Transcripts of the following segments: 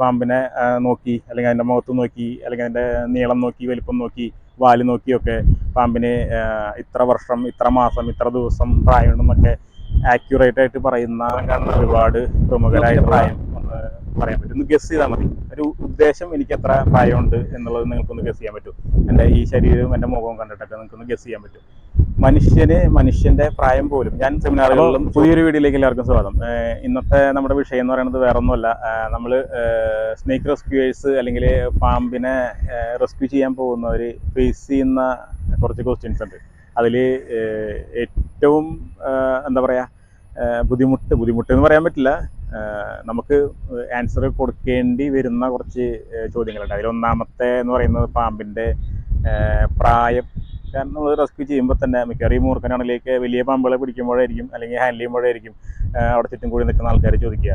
പാമ്പിനെ നോക്കി, അല്ലെങ്കിൽ അതിൻ്റെ മുഖത്ത് നോക്കി, അല്ലെങ്കിൽ അതിൻ്റെ നീളം നോക്കി, വലിപ്പം നോക്കി, വാല് നോക്കിയൊക്കെ പാമ്പിന് ഇത്ര വർഷം, ഇത്ര മാസം, ഇത്ര ദിവസം പ്രായമുണ്ടെന്നൊക്കെ ആക്യുറേറ്റ് ആയിട്ട് പറയുന്ന ഒരുപാട് പ്രമുഖരായ പ്രായം പറയാൻ പറ്റും. ഒന്ന് ഗസ് ചെയ്താൽ മതി. ഒരു ഉദ്ദേശം എനിക്ക് എത്ര പ്രായമുണ്ട് എന്നുള്ളത് നിങ്ങൾക്കൊന്ന് ഗസ് ചെയ്യാൻ പറ്റും. എൻ്റെ ഈ ശരീരവും എൻ്റെ മുഖവും കണ്ടിട്ടൊക്കെ നിങ്ങൾക്കൊന്ന് ഗസ് ചെയ്യാൻ പറ്റും. മനുഷ്യന്റെ പ്രായം പോലും. ഞാൻ സെമിനാറുകളിലും പുതിയൊരു വീഡിയോയിലേക്ക് എല്ലാവർക്കും സ്വാഗതം. ഇന്നത്തെ നമ്മുടെ വിഷയം എന്ന് പറയുന്നത് വേറൊന്നുമല്ല. നമ്മൾ സ്നേക്ക് റെസ്ക്യൂവേഴ്സ് അല്ലെങ്കിൽ പാമ്പിനെ റെസ്ക്യൂ ചെയ്യാൻ പോകുന്നവർ ഫേസ് ചെയ്യുന്ന കുറച്ച് ക്വസ്റ്റ്യൻസ് ഉണ്ട്. അതിൽ ഏറ്റവും എന്താ പറയുക, ബുദ്ധിമുട്ട് എന്ന് പറയാൻ പറ്റില്ല, നമുക്ക് ആൻസർ കൊടുക്കേണ്ടി വരുന്ന കുറച്ച് ചോദ്യങ്ങളുണ്ട്. അതിലൊന്നാമത്തെ എന്ന് പറയുന്നത് പാമ്പിൻ്റെ പ്രായം. കാരണം നമ്മൾ റെസ്ക്യൂ ചെയ്യുമ്പോൾ തന്നെ മിക്കവാറും ഈ മൂർഖനാണിലേക്ക് വലിയ പാമ്പുകളെ പിടിക്കുമ്പോഴായിരിക്കും, അല്ലെങ്കിൽ ഹാൻഡിൽ ചെയ്യുമ്പോഴായിരിക്കും അവിടെ ചുറ്റും കൂടി നിൽക്കുന്ന ആൾക്കാർ ചോദിക്കുക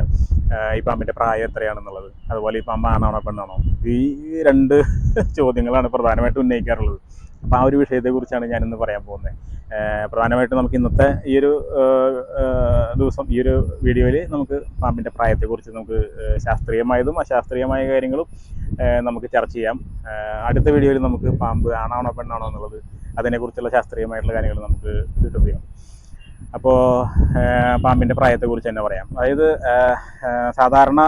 ഈ പാമ്പിൻ്റെ പ്രായം എത്രയാണെന്നുള്ളത്. അതുപോലെ ഈ പാമ്പ് ആണാണോ പെണ്ണാണോ? ഈ രണ്ട് ചോദ്യങ്ങളാണ് പ്രധാനമായിട്ടും ഉന്നയിക്കാറുള്ളത്. അപ്പോൾ ആ ഒരു വിഷയത്തെക്കുറിച്ചാണ് ഞാനിന്ന് പറയാൻ പോകുന്നത്. പ്രധാനമായിട്ടും നമുക്ക് ഇന്നത്തെ ഈ ഒരു ദിവസം, ഈ ഒരു വീഡിയോയിൽ നമുക്ക് പാമ്പിൻ്റെ പ്രായത്തെക്കുറിച്ച് നമുക്ക് ശാസ്ത്രീയമായതും അശാസ്ത്രീയമായ കാര്യങ്ങളും നമുക്ക് ചർച്ച ചെയ്യാം. അടുത്ത വീഡിയോയിൽ നമുക്ക് പാമ്പ് ആണാണോ പെണ്ണാണോ എന്നുള്ളത്, അതിനെക്കുറിച്ചുള്ള ശാസ്ത്രീയമായിട്ടുള്ള കാര്യങ്ങൾ നമുക്ക് ഡിസ്കസ് ചെയ്യാം. അപ്പോൾ പാമ്പിൻ്റെ പ്രായത്തെക്കുറിച്ച് തന്നെ പറയാം. അതായത് സാധാരണ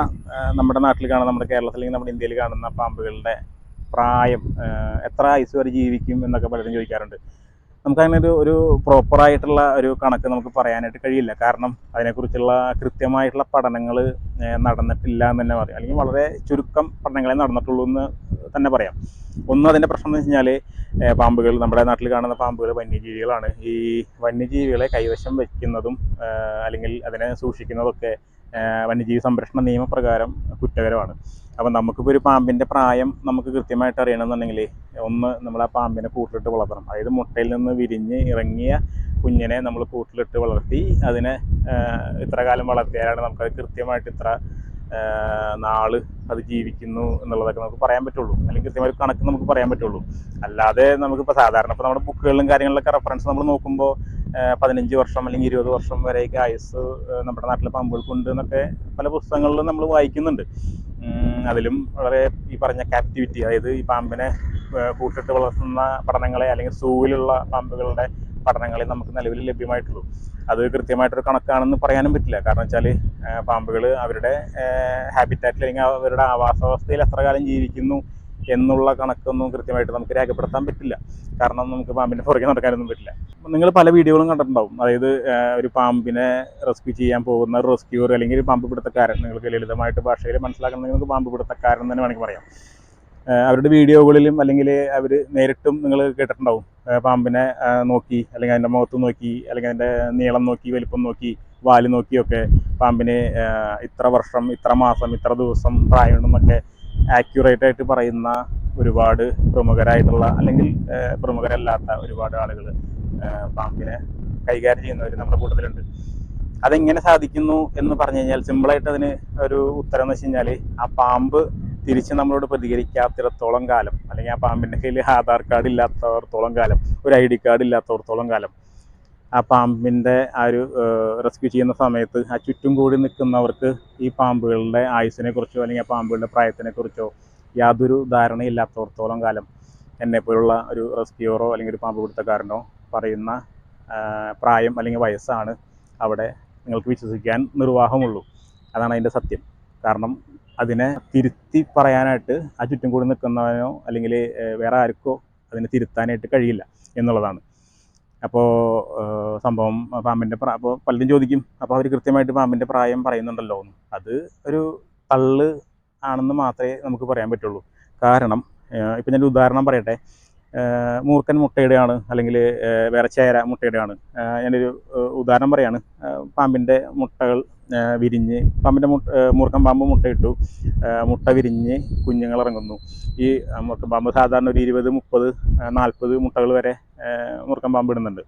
നമ്മുടെ നാട്ടിൽ കാണുന്ന, നമ്മുടെ കേരളത്തിൽ അല്ലെങ്കിൽ നമ്മുടെ ഇന്ത്യയിൽ കാണുന്ന പാമ്പുകളുടെ പ്രായം, എത്ര ആയുസ് വരെ ജീവിക്കും എന്നൊക്കെ പലരും ചോദിക്കാറുണ്ട്. നമുക്കങ്ങനെ ഒരു പ്രോപ്പറായിട്ടുള്ള ഒരു കണക്ക് നമുക്ക് പറയാനായിട്ട് കഴിയില്ല. കാരണം അതിനെക്കുറിച്ചുള്ള കൃത്യമായിട്ടുള്ള പഠനങ്ങൾ നടന്നിട്ടില്ല എന്ന് തന്നെ പറയാം. അല്ലെങ്കിൽ വളരെ ചുരുക്കം പഠനങ്ങളെ നടന്നിട്ടുള്ളൂ എന്ന് തന്നെ പറയാം. ഒന്നും അതിൻ്റെ പ്രശ്നം എന്ന് വെച്ച് കഴിഞ്ഞാൽ, പാമ്പുകൾ, നമ്മുടെ നാട്ടിൽ കാണുന്ന പാമ്പുകൾ വന്യജീവികളാണ്. ഈ വന്യജീവികളെ കൈവശം വയ്ക്കുന്നതും അല്ലെങ്കിൽ അതിനെ സൂക്ഷിക്കുന്നതൊക്കെ വന്യജീവി സംരക്ഷണ നിയമപ്രകാരം കുറ്റകരമാണ്. അപ്പം നമുക്കിപ്പോൾ ഒരു പാമ്പിൻ്റെ പ്രായം നമുക്ക് കൃത്യമായിട്ട് അറിയണമെന്നുണ്ടെങ്കിൽ, ഒന്ന്, നമ്മൾ ആ പാമ്പിനെ കൂട്ടിലിട്ട് വളർത്തണം. അതായത് മുട്ടയിൽ നിന്ന് വിരിഞ്ഞ് ഇറങ്ങിയ കുഞ്ഞിനെ നമ്മൾ കൂട്ടിലിട്ട് വളർത്തി അതിനെ ഇത്ര കാലം വളർത്തിയാലാണ് നമുക്കത് കൃത്യമായിട്ട് ഇത്ര നാള് അത് ജീവിക്കുന്നു എന്നുള്ളതൊക്കെ നമുക്ക് പറയാൻ പറ്റുള്ളൂ. അല്ലെങ്കിൽ കൃത്യമായ കണക്ക് നമുക്ക് പറയാൻ പറ്റുള്ളൂ. അല്ലാതെ നമുക്കിപ്പോൾ സാധാരണ ഇപ്പോൾ നമ്മുടെ ബുക്കുകളിലും കാര്യങ്ങളിലൊക്കെ റെഫറൻസ് നമ്മൾ നോക്കുമ്പോൾ 15 വർഷം അല്ലെങ്കിൽ 20 വർഷം വരെയൊക്കെ ആയുസ് നമ്മുടെ നാട്ടിലെ പാമ്പുകൾക്കുണ്ട് എന്നൊക്കെ പല പുസ്തകങ്ങളിലും നമ്മൾ വായിക്കുന്നുണ്ട്. അതിലും വളരെ ഈ പറഞ്ഞ ക്യാപ്റ്റിവിറ്റി, അതായത് ഈ പാമ്പിനെ കൂട്ടിട്ട് വളർത്തുന്ന പഠനങ്ങളെ, അല്ലെങ്കിൽ സൂവിലുള്ള പാമ്പുകളുടെ പഠനങ്ങളെ നമുക്ക് നിലവിൽ ലഭ്യമായിട്ടുള്ളൂ. അത് കൃത്യമായിട്ടൊരു കണക്കാണെന്ന് പറയാനും പറ്റില്ല. കാരണം വെച്ചാൽ പാമ്പുകൾ അവരുടെ ഹാബിറ്റാറ്റിൽ അല്ലെങ്കിൽ അവരുടെ ആവാസവ്യവസ്ഥയിൽ എത്ര കാലം ജീവിക്കുന്നു എന്നുള്ള കണക്കൊന്നും കൃത്യമായിട്ട് നമുക്ക് രേഖപ്പെടുത്താൻ പറ്റില്ല. കാരണം നമുക്ക് പാമ്പിൻ്റെ പുറകെ നടക്കാനൊന്നും പറ്റില്ല. നിങ്ങൾ പല വീഡിയോകളും കണ്ടിട്ടുണ്ടാവും. അതായത് ഒരു പാമ്പിനെ റെസ്ക്യൂ ചെയ്യാൻ പോകുന്ന റെസ്ക്യൂർ അല്ലെങ്കിൽ ഒരു പാമ്പ് പിടുത്തക്കാരൻ, നിങ്ങൾക്ക് ലളിതമായിട്ട് ഭാഷയിൽ മനസ്സിലാക്കണമെങ്കിൽ നമുക്ക് പാമ്പ് പിടുത്തക്കാരൻ തന്നെ വേണമെങ്കിൽ പറയാം. അവരുടെ വീഡിയോകളിലും അല്ലെങ്കിൽ അവർ നേരിട്ടും നിങ്ങൾ കേട്ടിട്ടുണ്ടാവും. പാമ്പിനെ നോക്കി, അല്ലെങ്കിൽ അതിൻ്റെ മുഖത്ത് നോക്കി, അല്ലെങ്കിൽ അതിൻ്റെ നീളം നോക്കി, വലിപ്പം നോക്കി, വാല് നോക്കിയൊക്കെ പാമ്പിന് ഇത്ര വർഷം, ഇത്ര മാസം, ഇത്ര ദിവസം പ്രായമുണ്ടെന്നൊക്കെ ആക്യുറേറ്റ് ആയിട്ട് പറയുന്ന ഒരുപാട് പ്രമുഖരായിട്ടുള്ള, അല്ലെങ്കിൽ പ്രമുഖരല്ലാത്ത ഒരുപാട് ആളുകൾ പാമ്പിനെ കൈകാര്യം ചെയ്യുന്നവർ നമ്മുടെ കൂട്ടത്തിലുണ്ട്. അതെങ്ങനെ സാധിക്കുന്നു എന്ന് പറഞ്ഞു കഴിഞ്ഞാൽ, സിമ്പിളായിട്ട് അതിന് ഒരു ഉത്തരം എന്ന് വെച്ച് കഴിഞ്ഞാൽ, ആ പാമ്പ് തിരിച്ച് നമ്മളോട് പ്രതികരിക്കാത്തിടത്തോളം കാലം, അല്ലെങ്കിൽ ആ പാമ്പിൻ്റെ കയ്യിൽ ആധാർ കാർഡ് ഇല്ലാത്തവർത്തോളം കാലം, ഒരു ID കാർഡ് ഇല്ലാത്തവർത്തോളം കാലം, ആ പാമ്പിൻ്റെ ആ ഒരു റെസ്ക്യൂ ചെയ്യുന്ന സമയത്ത് ആ ചുറ്റും കൂടി നിൽക്കുന്നവർക്ക് ഈ പാമ്പുകളുടെ ആയുസിനെ കുറിച്ചോ അല്ലെങ്കിൽ ആ പാമ്പുകളുടെ പ്രായത്തിനെ കുറിച്ചോ യാതൊരു ധാരണയില്ലാത്തവർത്തോളം കാലം എന്നെപ്പോലുള്ള ഒരു റെസ്ക്യൂറോ അല്ലെങ്കിൽ ഒരു പാമ്പ് പിടുത്തക്കാരനോ പറയുന്ന പ്രായം അല്ലെങ്കിൽ വയസ്സാണ് അവിടെ നിങ്ങൾക്ക് വിശ്വസിക്കാൻ നിർവാഹമുള്ളൂ. അതാണ് അതിൻ്റെ സത്യം. കാരണം അതിനെ തിരുത്തി പറയാനായിട്ട് ആ ചുറ്റും കൂടി നിൽക്കുന്നവനോ അല്ലെങ്കിൽ വേറെ ആർക്കോ അതിനെ തിരുത്താനായിട്ട് കഴിയില്ല എന്നുള്ളതാണ്. അപ്പോൾ സംഭവം പാമ്പിൻ്റെ അപ്പോൾ പലരും ചോദിക്കും, അപ്പോൾ അവർ കൃത്യമായിട്ട് പാമ്പിൻ്റെ പ്രായം പറയുന്നുണ്ടല്ലോ എന്ന്. അത് ഒരു തള്ള് ആണെന്ന് മാത്രമേ നമുക്ക് പറയാൻ പറ്റുള്ളൂ. കാരണം ഇപ്പം ഞാനൊരു ഉദാഹരണം പറയട്ടെ. മൂർഖൻ മുട്ടയുടെയാണ്, അല്ലെങ്കിൽ വേറെ ചേര മുട്ടയുടെയാണ്. ഞാനൊരു ഉദാഹരണം പറയാണ്. പാമ്പിൻ്റെ മുട്ടകൾ വിരിഞ്ഞ്, മൂർഖൻ പാമ്പ് മുട്ടയിട്ടു, മുട്ട വിരിഞ്ഞ് കുഞ്ഞുങ്ങൾ ഇറങ്ങുന്നു. ഈ മൂർഖൻ പാമ്പ് സാധാരണ ഒരു 20, 30, 40 മുട്ടകൾ വരെ മൂർഖൻ പാമ്പ് ഇടുന്നുണ്ട്.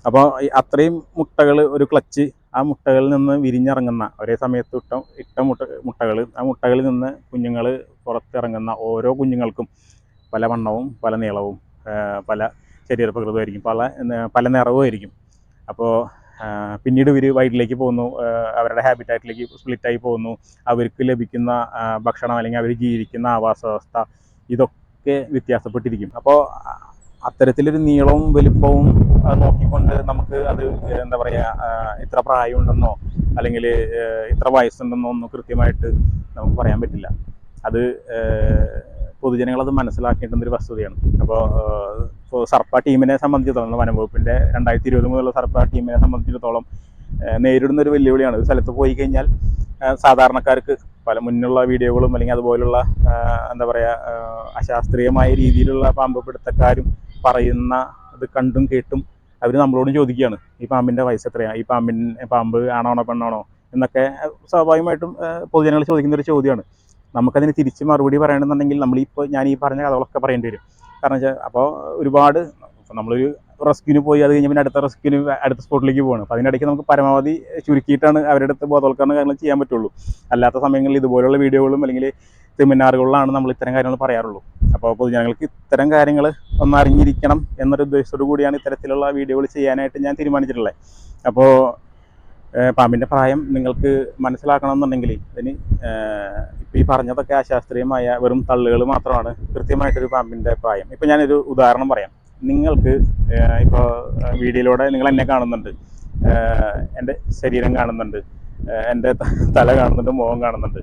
അപ്പോൾ അത്രയും മുട്ടകൾ ഒരു ക്ലച്ച്, ആ മുട്ടകളിൽ നിന്ന് വിരിഞ്ഞിറങ്ങുന്ന, ഒരേ സമയത്ത് ഇട്ട മുട്ടകൾ, ആ മുട്ടകളിൽ നിന്ന് കുഞ്ഞുങ്ങൾ പുറത്തിറങ്ങുന്ന ഓരോ കുഞ്ഞുങ്ങൾക്കും പല വണ്ണവും പല നീളവും പല ശരീരപ്രകൃതമായിരിക്കും, പല നിറവുമായിരിക്കും. അപ്പോൾ പിന്നീട് ഇവർ വയറ്റിലേക്ക് പോകുന്നു, അവരുടെ ഹാബിറ്റാറ്റിലേക്ക് സ്പ്ലിറ്റായി പോകുന്നു, അവർക്ക് ലഭിക്കുന്ന ഭക്ഷണം അല്ലെങ്കിൽ അവർ ജീവിക്കുന്ന ആവാസ വ്യവസ്ഥ ഇതൊക്കെ വ്യത്യാസപ്പെട്ടിരിക്കും. അപ്പോൾ അത്തരത്തിലൊരു നീളവും വലിപ്പവും നോക്കിക്കൊണ്ട് നമുക്ക് അത് എന്താ പറയുക, ഇത്ര പ്രായമുണ്ടെന്നോ അല്ലെങ്കിൽ ഇത്ര വയസ്സുണ്ടെന്നോ ഒന്നും കൃത്യമായിട്ട് നമുക്ക് പറയാൻ പറ്റില്ല. അത് പൊതുജനങ്ങളത് മനസ്സിലാക്കേണ്ടുന്നൊരു വസ്തുതയാണ്. അപ്പോൾ സർപ്പ ടീമിനെ സംബന്ധിച്ചിടത്തോളം, വനംവകുപ്പിൻ്റെ 2020 മുതലുള്ള സർപ്പ ടീമിനെ സംബന്ധിച്ചിടത്തോളം നേരിടുന്ന ഒരു വെല്ലുവിളിയാണ്. ഒരു സ്ഥലത്ത് പോയി കഴിഞ്ഞാൽ സാധാരണക്കാർക്ക് പല മുന്നുള്ള വീഡിയോകളും അല്ലെങ്കിൽ അതുപോലുള്ള എന്താ പറയുക, അശാസ്ത്രീയമായ രീതിയിലുള്ള പാമ്പ് പിടുത്തക്കാരും പറയുന്ന അത് കണ്ടും കേട്ടും അവർ നമ്മളോടും ചോദിക്കുകയാണ്, ഈ പാമ്പിൻ്റെ വയസ്സ് എത്രയാണ്, ഈ പാമ്പ് ആണാണോ പെണ്ണാണോ എന്നൊക്കെ സ്വാഭാവികമായിട്ടും പൊതുജനങ്ങൾ ചോദിക്കുന്നൊരു ചോദ്യമാണ്. നമുക്കതിന് തിരിച്ച് മറുപടി പറയണമെന്നുണ്ടെങ്കിൽ ഞാൻ ഈ പറഞ്ഞ കഥകളൊക്കെ പറയേണ്ടി വരും. കാരണം വെച്ചാൽ അപ്പോൾ ഒരുപാട് നമ്മളൊരു റെസ്ക്യൂവിന് പോയി അത് കഴിഞ്ഞ് പിന്നെ അടുത്ത സ്പോട്ടിലേക്ക് പോവാണ്. അപ്പോൾ അതിനിടയ്ക്ക് നമുക്ക് പരമാവധി ചുരുക്കിയിട്ടാണ് അവരുടെ അടുത്ത് ബോധവൽക്കരണ കാര്യങ്ങൾ ചെയ്യാൻ പറ്റുള്ളൂ. അല്ലാത്ത സമയങ്ങളിൽ ഇതുപോലുള്ള വീഡിയോകളും അല്ലെങ്കിൽ സെമിനാറുകളിലാണ് നമ്മൾ ഇത്തരം കാര്യങ്ങൾ പറയാറുള്ളൂ. അപ്പോൾ പൊതുജനങ്ങൾക്ക് ഇത്തരം കാര്യങ്ങൾ ഒന്ന് അറിഞ്ഞിരിക്കണം എന്നൊരു ഉദ്ദേശത്തോടു കൂടിയാണ് ഇത്തരത്തിലുള്ള വീഡിയോകൾ ചെയ്യാനായിട്ട് ഞാൻ തീരുമാനിച്ചിട്ടുള്ളത്. അപ്പോൾ പാമ്പിൻ്റെ പ്രായം നിങ്ങൾക്ക് മനസ്സിലാക്കണമെന്നുണ്ടെങ്കിൽ അതിന് ഇപ്പോൾ ഈ പറഞ്ഞതൊക്കെ അശാസ്ത്രീയമായ വെറും തള്ളുകൾ മാത്രമാണ് കൃത്യമായിട്ടൊരു പാമ്പിൻ്റെ പ്രായം. ഇപ്പോൾ ഞാനൊരു ഉദാഹരണം പറയാം. നിങ്ങൾക്ക് ഇപ്പോൾ വീഡിയോയിലൂടെ നിങ്ങൾ എന്നെ കാണുന്നുണ്ട്, എൻ്റെ ശരീരം കാണുന്നുണ്ട്, എൻ്റെ തല കാണുന്നുണ്ട്, മുഖം കാണുന്നുണ്ട്,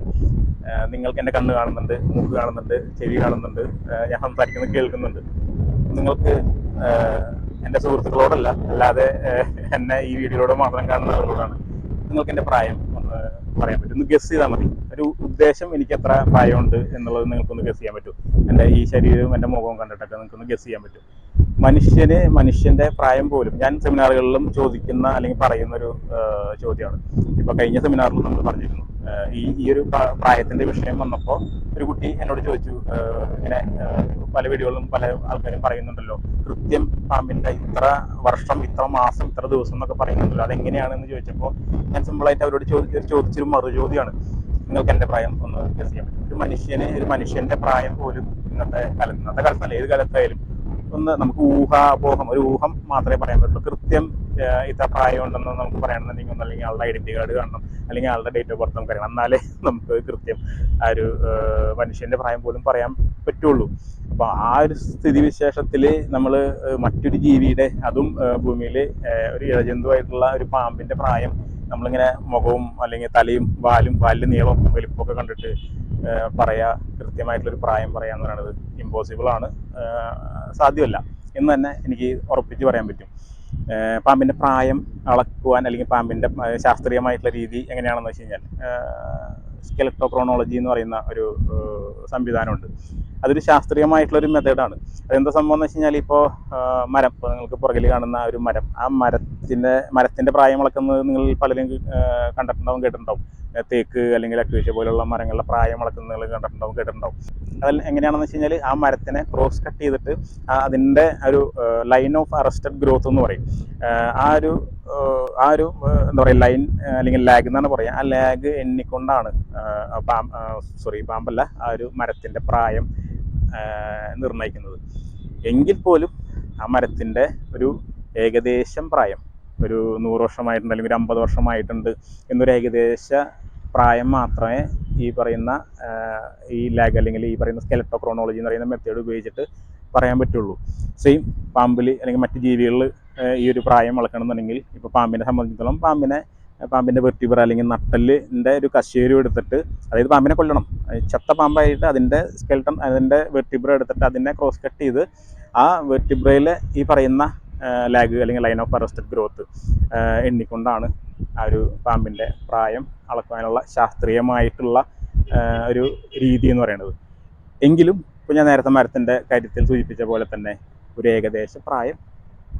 നിങ്ങൾക്ക് എൻ്റെ കണ്ണ് കാണുന്നുണ്ട്, മൂക്ക് കാണുന്നുണ്ട്, ചെവി കാണുന്നുണ്ട്, ഞാൻ സംസാരിക്കുന്നത് കേൾക്കുന്നുണ്ട്. നിങ്ങൾക്ക് എൻ്റെ സുഹൃത്തുക്കളോടല്ല, അല്ലാതെ എന്നെ ഈ വീഡിയോയിലൂടെ മാത്രം കാണുന്ന ആളുകളോടാണ് നിങ്ങൾക്ക് എൻ്റെ പ്രായം ഒന്ന് പറയാൻ പറ്റും. ഒന്ന് ഗസ് ചെയ്താൽ മതി. ഒരു ഉദ്ദേശം എനിക്ക് എത്ര പ്രായമുണ്ട് എന്നുള്ളത് നിങ്ങൾക്കൊന്ന് ഗസ് ചെയ്യാൻ പറ്റും. എൻ്റെ ഈ ശരീരവും എൻ്റെ മുഖവും കണ്ടിട്ടൊക്കെ നിങ്ങൾക്കൊന്ന് ഗസ് ചെയ്യാൻ പറ്റും. മനുഷ്യൻ്റെ പ്രായം പോലും ഞാൻ സെമിനാറുകളിലും ചോദിക്കുന്ന അല്ലെങ്കിൽ പറയുന്നൊരു ചോദ്യമാണ്. ഇപ്പോൾ കഴിഞ്ഞ സെമിനാറിലും നമ്മൾ പറഞ്ഞിരുന്നു, ഈ ഒരു പ്രായത്തിൻ്റെ വിഷയം വന്നപ്പോൾ ഒരു കുട്ടി എന്നോട് ചോദിച്ചു, ഇങ്ങനെ പല വീഡിയോകളും പല ആൾക്കാരും പറയുന്നുണ്ടല്ലോ, കൃത്യം പാമ്പിൻ്റെ ഇത്ര വർഷം, ഇത്ര മാസം, ഇത്ര ദിവസം എന്നൊക്കെ പറയുന്നുണ്ടല്ലോ, അതെങ്ങനെയാണെന്ന് ചോദിച്ചപ്പോൾ ഞാൻ സിമ്പിളായിട്ട് അവരോട് ചോദിച്ചൊരു മറുചോദ്യമാണ്, നിങ്ങൾക്ക് എൻ്റെ പ്രായം ഒന്ന് ഗസ് ചെയ്യാൻ പറ്റും. ഒരു മനുഷ്യൻ്റെ പ്രായം പോലും ഇന്നത്തെ കാലത്തല്ല, ഏത് കാലത്തായാലും ഒന്ന് നമുക്ക് ഒരു ഊഹം മാത്രമേ പറയാൻ പറ്റുള്ളൂ. കൃത്യം ഇത്ര പ്രായം ഉണ്ടെന്ന് നമുക്ക് പറയണമെന്നുണ്ടെങ്കിൽ ഒന്നല്ലെങ്കിൽ ആളുടെ ഐഡൻറ്റി കാർഡ് കാണണം, അല്ലെങ്കിൽ ആളുടെ ഡേറ്റ് ഓഫ് ബർത്ത് നമുക്ക് അറിയണം. എന്നാലേ നമുക്ക് കൃത്യം ആ ഒരു മനുഷ്യൻ്റെ പ്രായം പോലും പറയാൻ പറ്റുള്ളൂ. അപ്പോൾ ആ ഒരു സ്ഥിതിവിശേഷത്തിൽ നമ്മൾ മറ്റൊരു ജീവിയുടെ, അതും ഭൂമിയിൽ ഒരു ഇഴജന്തുവായിട്ടുള്ള ഒരു പാമ്പിൻ്റെ പ്രായം നമ്മളിങ്ങനെ മുഖവും അല്ലെങ്കിൽ തലയും വാലിൻ്റെ നീളവും വലിപ്പമൊക്കെ കണ്ടിട്ട് കൃത്യമായിട്ടുള്ളൊരു പ്രായം പറയാന്ന് പറയുന്നത് ഇമ്പോസിബിളാണ്, സാധ്യമല്ല എന്ന് തന്നെ എനിക്ക് ഉറപ്പിച്ച് പറയാൻ പറ്റും. പാമ്പിൻ്റെ പ്രായം അളക്കുവാൻ അല്ലെങ്കിൽ പാമ്പിൻ്റെ ശാസ്ത്രീയമായിട്ടുള്ള രീതി എങ്ങനെയാണെന്ന് വെച്ച് കഴിഞ്ഞാൽ സ്കെലറ്റോക്രോണോളജി എന്ന് പറയുന്ന ഒരു സംവിധാനമുണ്ട്. അതൊരു ശാസ്ത്രീയമായിട്ടുള്ളൊരു മെത്തേഡാണ്. അതെന്താ സംഭവം എന്ന് വെച്ച് കഴിഞ്ഞാൽ, ഇപ്പോൾ മരം, ഇപ്പോൾ നിങ്ങൾക്ക് പുറകിൽ കാണുന്ന ഒരു മരം, ആ മരത്തിൻ്റെ പ്രായം അളക്കുന്നത് നിങ്ങൾ പലരും കേട്ടിട്ടുണ്ടാവും. തേക്ക് അല്ലെങ്കിൽ അക്വേഷ്യ പോലുള്ള മരങ്ങളുടെ പ്രായം അളക്കുന്നത് നിങ്ങൾ കേട്ടിട്ടുണ്ടാവും. അതിൽ എങ്ങനെയാണെന്ന് വെച്ച് കഴിഞ്ഞാൽ, ആ മരത്തിനെ ക്രോസ് കട്ട് ചെയ്തിട്ട് അതിൻ്റെ ഒരു ലൈൻ ഓഫ് അറസ്റ്റഡ് ഗ്രോത്ത് എന്ന് പറയും. ആ ഒരു എന്താ പറയുക, ലൈൻ അല്ലെങ്കിൽ ലാഗ് എന്നാണ് പറയുക. ആ ലാഗ് എണ്ണിക്കൊണ്ടാണ് പാമ്പല്ല, ആ ഒരു മരത്തിൻ്റെ പ്രായം നിർണ്ണയിക്കുന്നത്. എങ്കിൽ പോലും ആ മരത്തിൻ്റെ ഒരു ഏകദേശം പ്രായം ഒരു 100 വർഷമായിട്ടുണ്ട് അല്ലെങ്കിൽ ഒരു 50 വർഷമായിട്ടുണ്ട് എന്നൊരു ഏകദേശ പ്രായം മാത്രമേ ഈ പറയുന്ന ഈ ലാഗ് അല്ലെങ്കിൽ ഈ പറയുന്ന സ്കെലറ്റോക്രോണോളജി എന്ന് പറയുന്ന മെത്തേഡ് ഉപയോഗിച്ചിട്ട് പറയാൻ പറ്റുള്ളൂ. സെയിം പാമ്പിൽ അല്ലെങ്കിൽ മറ്റ് ജീവികളിൽ ഈ ഒരു പ്രായം അളക്കണമെന്നുണ്ടെങ്കിൽ, ഇപ്പോൾ പാമ്പിനെ സംബന്ധിച്ചിടത്തോളം പാമ്പിൻ്റെ വെർട്ടിബ്ര അല്ലെങ്കിൽ നട്ടലിൻ്റെ ഒരു കശേരു എടുത്തിട്ട്, അതായത് പാമ്പിനെ കൊല്ലണം, ചത്ത പാമ്പായിട്ട് അതിൻ്റെ വെർട്ടിബ്ര എടുത്തിട്ട് അതിനെ ക്രോസ് കട്ട് ചെയ്ത് ആ വെർട്ടിബ്രയിൽ ഈ പറയുന്ന ലാഗ് അല്ലെങ്കിൽ ലൈൻ ഓഫ് അറസ്റ്റഡ് ഗ്രോത്ത് എണ്ണിക്കൊണ്ടാണ് ആ ഒരു പാമ്പിൻ്റെ പ്രായം അളക്കാനുള്ള ശാസ്ത്രീയമായിട്ടുള്ള ഒരു രീതി എന്ന് പറയുന്നത്. എങ്കിലും ഇപ്പോൾ ഞാൻ നേരത്തെ മരത്തിൻ്റെ കാര്യത്തിൽ സൂചിപ്പിച്ച പോലെ തന്നെ ഒരു ഏകദേശ പ്രായം,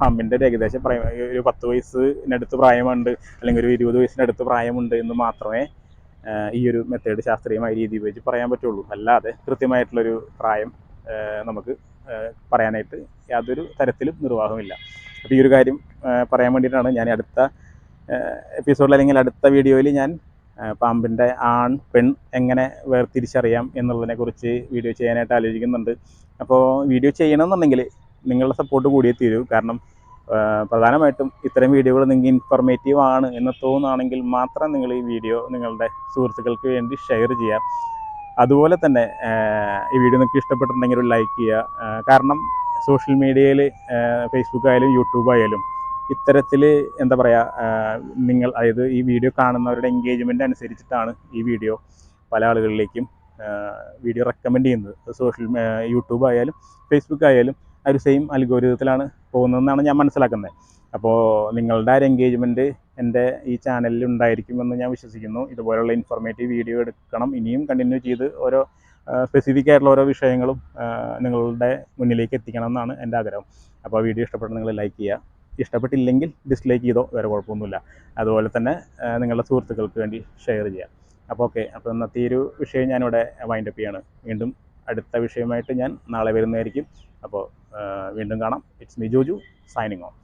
പാമ്പിൻ്റെ ഒരു ഏകദേശ പ്രായം ഒരു 10 വയസ്സിനടുത്ത് പ്രായമുണ്ട് അല്ലെങ്കിൽ ഒരു 20 വയസ്സിനടുത്ത് പ്രായമുണ്ട് എന്ന് മാത്രമേ ഈ ഒരു മെത്തേഡ് ശാസ്ത്രീയമായ രീതി ഉപയോഗിച്ച് പറയാൻ പറ്റുള്ളൂ. അല്ലാതെ കൃത്യമായിട്ടുള്ളൊരു പ്രായം നമുക്ക് പറയാനായിട്ട് യാതൊരു തരത്തിലും നിർവാഹമില്ല. അപ്പോൾ ഈ ഒരു കാര്യം പറയാൻ വേണ്ടിയിട്ടാണ് ഞാൻ അടുത്ത എപ്പിസോഡിൽ അല്ലെങ്കിൽ അടുത്ത വീഡിയോയിൽ ഞാൻ പാമ്പിൻ്റെ ആൺ പെൺ എങ്ങനെ വേർതിരിച്ചറിയാം എന്നുള്ളതിനെക്കുറിച്ച് വീഡിയോ ചെയ്യാനായിട്ട് ആലോചിക്കുന്നുണ്ട്. അപ്പോൾ വീഡിയോ ചെയ്യണമെന്നുണ്ടെങ്കിൽ നിങ്ങളുടെ സപ്പോർട്ട് കൂടിയേ തീരൂ. കാരണം പ്രധാനമായിട്ടും ഇത്തരം വീഡിയോകൾ നിങ്ങൾക്ക് ഇൻഫർമേറ്റീവ് ആണ് എന്ന് തോന്നുകയാണെങ്കിൽ മാത്രം നിങ്ങൾ ഈ വീഡിയോ നിങ്ങളുടെ സുഹൃത്തുക്കൾക്ക് വേണ്ടി ഷെയർ ചെയ്യുക. അതുപോലെ തന്നെ ഈ വീഡിയോ നിങ്ങൾക്ക് ഇഷ്ടപ്പെട്ടിട്ടുണ്ടെങ്കിൽ ഒരു ലൈക്ക് ചെയ്യുക. കാരണം സോഷ്യൽ മീഡിയയിൽ ഫേസ്ബുക്ക് ആയാലും യൂട്യൂബ് ആയാലും ഇത്തരത്തിൽ എന്താ പറയുക, നിങ്ങൾ അതായത് ഈ വീഡിയോ കാണുന്നവരുടെ എൻഗേജ്മെൻ്റ് അനുസരിച്ചിട്ടാണ് ഈ വീഡിയോ പല ആളുകളിലേക്കും വീഡിയോ റെക്കമെൻഡ് ചെയ്യുന്നത്. യൂട്യൂബ് ആയാലും ഫേസ്ബുക്ക് ആയാലും ആ ഒരു സെയിം അൽഗോരിതത്തിലാണ് പോകുന്നതെന്നാണ് ഞാൻ മനസ്സിലാക്കുന്നത്. അപ്പോൾ നിങ്ങളുടെ ആ ഒരു എൻഗേജ്മെൻറ്റ് എൻ്റെ ഈ ചാനലിൽ ഉണ്ടായിരിക്കുമെന്ന് ഞാൻ വിശ്വസിക്കുന്നു. ഇതുപോലുള്ള ഇൻഫോർമേറ്റീവ് വീഡിയോ എടുക്കണം, ഇനിയും കണ്ടിന്യൂ ചെയ്ത് ഓരോ സ്പെസിഫിക് ആയിട്ടുള്ള ഓരോ വിഷയങ്ങളും നിങ്ങളുടെ മുന്നിലേക്ക് എത്തിക്കണം എന്നാണ് എൻ്റെ ആഗ്രഹം. അപ്പോൾ വീഡിയോ ഇഷ്ടപ്പെട്ട് നിങ്ങൾ ലൈക്ക് ചെയ്യുക, ഇഷ്ടപ്പെട്ടില്ലെങ്കിൽ ഡിസ്ലൈക്ക് ചെയ്തോ, വേറെ കുഴപ്പമൊന്നുമില്ല. അതുപോലെ തന്നെ നിങ്ങളുടെ സുഹൃത്തുക്കൾക്ക് വേണ്ടി ഷെയർ ചെയ്യുക. അപ്പോൾ ഓക്കെ, അപ്പോൾ ഇന്നത്തെ ഈ ഒരു വിഷയം ഞാനിവിടെ വൈൻഡപ്പ് ചെയ്യാണ്. വീണ്ടും അടുത്ത വിഷയമായിട്ട് ഞാൻ നാളെ വരുന്നതായിരിക്കും. അപ്പോൾ വീണ്ടും കാണാം. It's me Joju signing off.